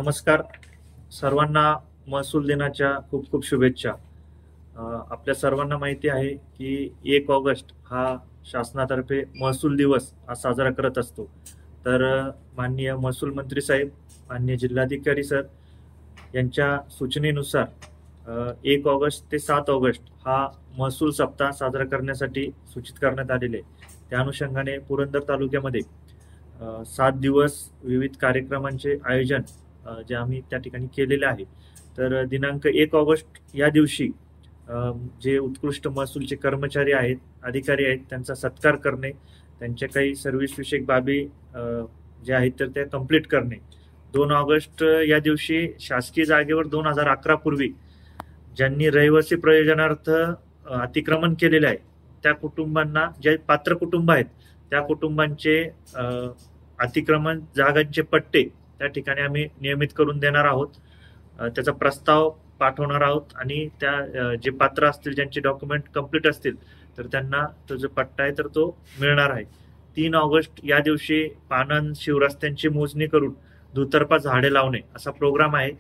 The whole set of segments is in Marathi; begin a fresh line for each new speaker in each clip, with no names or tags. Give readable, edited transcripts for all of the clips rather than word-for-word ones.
नमस्कार सर्वांना महसूल दिनाच्या खूप खूप शुभेच्छा। आपल्या सर्वांना माहिती आहे की 1 ऑगस्ट हा शासनातर्फे महसूल दिवस हा साजरा करत असतो। तर माननीय महसूल मंत्री साहेब, माननीय जिल्हाधिकारी सर यांच्या सूचनेनुसार 1 ऑगस्ट ते 7 ऑगस्ट हा महसूल सप्ताह साजरा करण्यासाठी सूचित करण्यात आलेले आहे। त्या अनुषंगाने पुरंदर तालुक्यामध्ये 7 दिवस विविध कार्यक्रमांचे आयोजन जे आम्ही त्या ठिकाणी केलेले आहे। तर दिनांक 1 ऑगस्ट या दिवशी जे उत्कृष्ट महसूलचे कर्मचारी आहेत, अधिकारी आहेत, त्यांचा सत्कार करणे, त्यांच्या काही सर्व्हिस विषयक बाबी जे आहेत तर त्या कंप्लीट करणे। 2 ऑगस्ट या दिवशी शासकीय जागेवर 2011 पूर्वी ज्यांनी रहिवासी प्रयोजनार्थ अतिक्रमण केलेले आहे त्या कुटुंबांना, जे पात्र कुटुंब आहेत त्या कुटुंबांचे अतिक्रमण जागांचे पट्टे त्या ठिकाणी आम्ही नियमित करून देणार आहोत। त्याचा प्रस्ताव पाठवणार आहोत आणि त्या जे पात्र असतील, ज्यांचे डॉक्युमेंट कंप्लीट असतील तर त्यांना तो जो पट्टा आहे तर तो मिळणार आहे। 3 ऑगस्ट या दिवशी पानंद शिवरस्त्यांची मोजणी करून दुतर्फा झाडे लावणे असा प्रोग्राम आहे।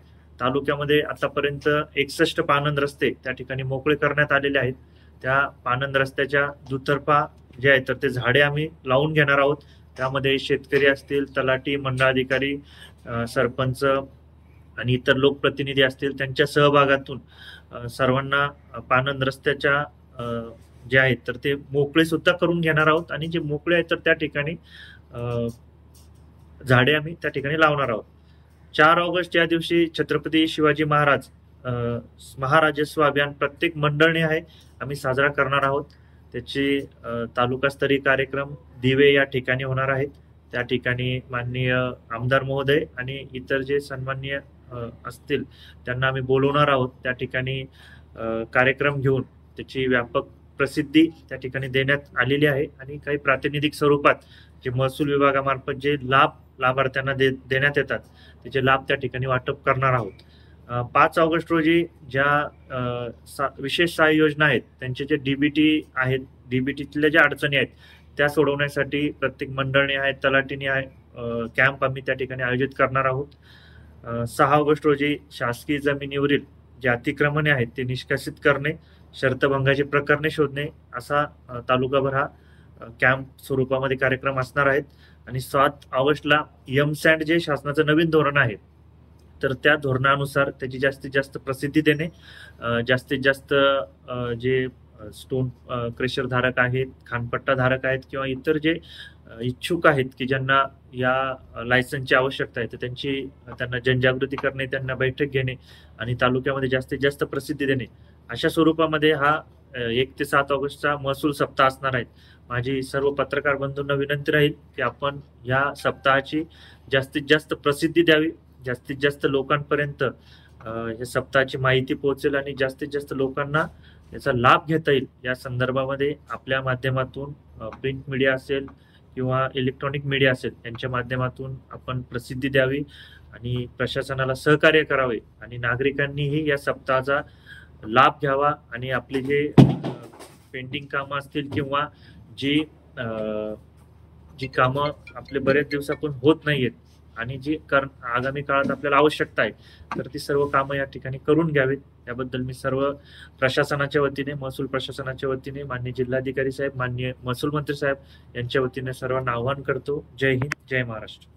तालुक्यामध्ये आतापर्यंत 61 पानंद रस्ते त्या ठिकाणी मोकळे करण्यात आलेले आहेत। त्या पानंद रस्त्याच्या दुतर्फा जे आहे तर ते झाडे आम्ही लावून घेणार आहोत। त्यामध्ये शेतकरी असतील, तलाठी, मंडळाधिकारी, सरपंच आणि इतर लोकप्रतिनिधी असतील, त्यांच्या सहभागातून सर्वांना पानंद रस्त्याच्या जे आहेत तर ते मोकळे सुद्धा करून घेणार आहोत आणि जे मोकळे आहेत तर त्या ठिकाणी झाडे आम्ही त्या ठिकाणी लावणार आहोत। 4 ऑगस्ट या दिवशी छत्रपती शिवाजी महाराज महाराजस्व अभियान प्रत्येक मंडळी आहे आम्ही साजरा करणार आहोत। त्याची तालुकास्तरीय कार्यक्रम दिवे या ठिकाणी होणार आहेत। त्या ठिकाणी माननीय आमदार महोदय आणि इतर जे सन्माननीय असतील त्यांना आम्ही बोलवणार आहोत। त्या ठिकाणी कार्यक्रम घेऊन त्याची व्यापक प्रसिद्धी त्या ठिकाणी देण्यात आलेली आहे आणि काही प्रातिनिधिक स्वरूपात जे महसूल विभागामार्फत जे लाभार्थ्यांना देण्यात येतात त्याचे लाभ त्या ठिकाणी वाटप करणार आहोत। 5 ऑगस्ट रोजी ज्या विशेष सहाय्य योजना आहेत त्यांचे जे डीबीटी आहेत, डीबीटीतल्या ज्या अडचणी आहेत त्या सोडवण्यासाठी प्रत्येक मंडळी आहेत, तलाठीनी आहे, कॅम्प आम्ही त्या ठिकाणी आयोजित करणार आहोत। 6 ऑगस्ट रोजी शासकीय जमिनीवरील जे अतिक्रमणे आहेत ते निष्कासित करणे, शर्तभंगाची प्रकरणे शोधणे असा तालुकाभर हा कॅम्प स्वरूपामध्ये कार्यक्रम असणार आहेत। आणि 7 ऑगस्टला एमसँड जे शासनाचं नवीन धोरण आहे तर त्या धोरणानुसार त्याची जास्तीत जास्त प्रसिद्धी देणे, जास्तीत जास्त जे स्टोन क्रेशर धारक आहेत, खानपट्टा धारक आहेत किंवा इतर जे इच्छुक आहेत की ज्यांना या लायसन्सची आवश्यकता आहे तर त्यांना जनजागृती करणे, त्यांना बैठक घेणे आणि तालुक्यामध्ये जास्तीत जास्त प्रसिद्धी देणे अशा स्वरूपामध्ये हा 1 ते 7 ऑगस्टचा महसूल सप्ताह असणार आहे। माझी सर्व पत्रकार बंधूंना विनंती राहील की आपण या सप्ताहाची जास्तीत जास्त प्रसिद्धी द्यावी, जास्तीत जास्त लोकांपर्यंत या सप्ताहाची माहिती पोहोचेल आणि जास्तीत जास्त लोकांना याचा लाभ घेता येईल या संदर्भामध्ये आपल्या माध्यमातून, प्रिंट मीडिया असेल किंवा इलेक्ट्रॉनिक मीडिया असेल यांच्या माध्यमातून आपण प्रसिद्धी द्यावी आणि प्रशासनाला सहकार्य करावे आणि नागरिकांनीही या सप्ताहाचा लाभ घ्यावा आणि आपले जे पेंडिंग कामं असतील किंवा जी कामं आपले बरेच दिवसापासून होत नाहीयेत आणि जी आगामी काळात आपल्याला आवश्यकता आहे तर ती सर्व कामं या ठिकाणी करून घ्यावीत। याबद्दल मी सर्व प्रशासनाच्या वतीने, महसूल प्रशासनाच्या वतीने, माननीय जिल्हाधिकारी साहेब, माननीय महसूल मंत्री साहेब यांच्या वतीने सर्वांना आवाहन करतो। जय हिंद, जय महाराष्ट्र।